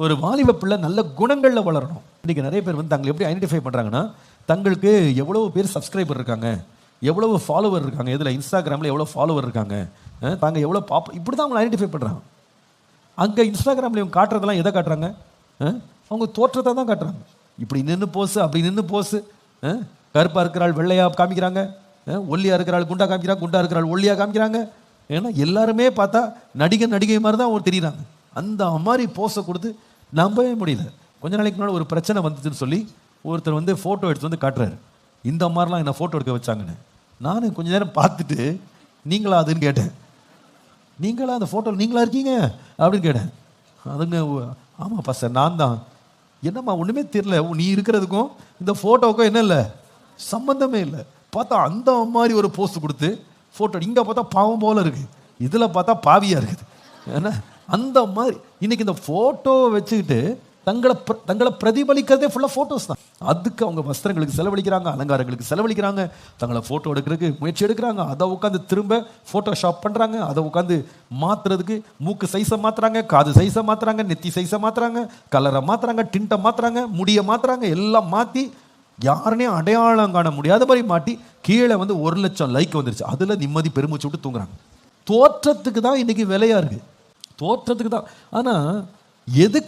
ஒரு வாலிப பிள்ளை நல்ல குணங்களில் வளரணும். இன்றைக்கி நிறைய பேர் வந்து தங்களை எப்படி ஐடென்டிஃபை பண்ணுறாங்கன்னா, தங்களுக்கு எவ்வளோ பேர் சப்ஸ்கிரைபர் இருக்காங்க, எவ்வளவு ஃபாலோவர் இருக்காங்க, இதில் இன்ஸ்டாகிராமில் எவ்வளோ ஃபாலோவர் இருக்காங்க, தாங்க எவ்வளோ இப்படி தான் அவங்களை ஐடென்டிஃபை பண்ணுறாங்க. அங்கே இன்ஸ்டாகிராமில் இவங்க காட்டுறதெல்லாம் எதை காட்டுறாங்க? அவங்க தோற்றத்தை தான் காட்டுறாங்க. இப்படி நின்று போஸு, அப்படி நின்று போஸு, கருப்பாக இருக்கிறாள் வெள்ளையாக காமிக்கிறாங்க, ஒல்லியாக இருக்கிறாள் குண்டா காமிக்கிறாங்க, குண்டா இருக்கிறாள் ஒல்லியாக காமிக்கிறாங்க. ஏன்னா எல்லாருமே பார்த்தா நடிகை மாதிரி தான் அவங்க தெரியுறாங்க. அந்த மாதிரி போஸை கொடுத்து நம்பவே முடியல. கொஞ்ச நாளைக்கு முன்னாடி ஒரு பிரச்சனை வந்துச்சுன்னு சொல்லி ஒருத்தர் வந்து ஃபோட்டோ எடுத்து வந்து காட்டுறாரு. இந்த மாதிரிலாம் என்ன ஃபோட்டோ எடுக்க வச்சாங்கன்னு. நானும் கொஞ்ச நேரம் பார்த்துட்டு, நீங்களா அதுன்னு கேட்டேன். நீங்களா அந்த ஃபோட்டோவில் நீங்களா இருக்கீங்க அப்படின்னு கேட்டேன். அதுங்க ஆமாப்பா சார் நான் தான். என்னம்மா ஒன்றுமே தெரியல, நீ இருக்கிறதுக்கும் இந்த ஃபோட்டோவுக்கும் என்ன இல்லை, சம்மந்தமே இல்லை. பார்த்தா அந்த மாதிரி ஒரு போஸ்ட் கொடுத்து ஃபோட்டோ, இங்கே பார்த்தா பாவம் போல இருக்குது, இதில் பார்த்தா பாவியாக இருக்குது. ஏன்னா அந்த மாதிரி இன்னைக்கு இந்த ஃபோட்டோவை வச்சுக்கிட்டு தங்களை பிரதிபலிக்கிறதே ஃபுல்லாக ஃபோட்டோஸ் தான். அதுக்கு அவங்க வஸ்திரங்களுக்கு செலவழிக்கிறாங்க, அலங்காரங்களுக்கு செலவழிக்கிறாங்க, தங்களை ஃபோட்டோ எடுக்கிறதுக்கு முயற்சி எடுக்கிறாங்க. அதை உட்காந்து திரும்ப ஃபோட்டோஷாப் பண்ணுறாங்க. அதை உட்காந்து மாற்றுறதுக்கு மூக்கு சைஸை மாற்றுறாங்க, காது சைஸை மாற்றுறாங்க, நெத்தி சைஸை மாற்றுறாங்க, கலரை மாற்றுறாங்க, டிண்ட்டை மாற்றுறாங்க, முடியை மாற்றுறாங்க. எல்லாம் மாற்றி யாருனே அடையாளம் காண முடியாத மாதிரி மாட்டி கீழே வந்து 1 லட்சம் லைக் வந்துருச்சு. அதில் நிம்மதி பெருமூச்சு விட்டு தூங்குறாங்க. தோற்றத்துக்கு தான் இன்னைக்கு விலையா இருக்குது, தோற்றத்துக்கு தான். ஆனால் எதுக்கு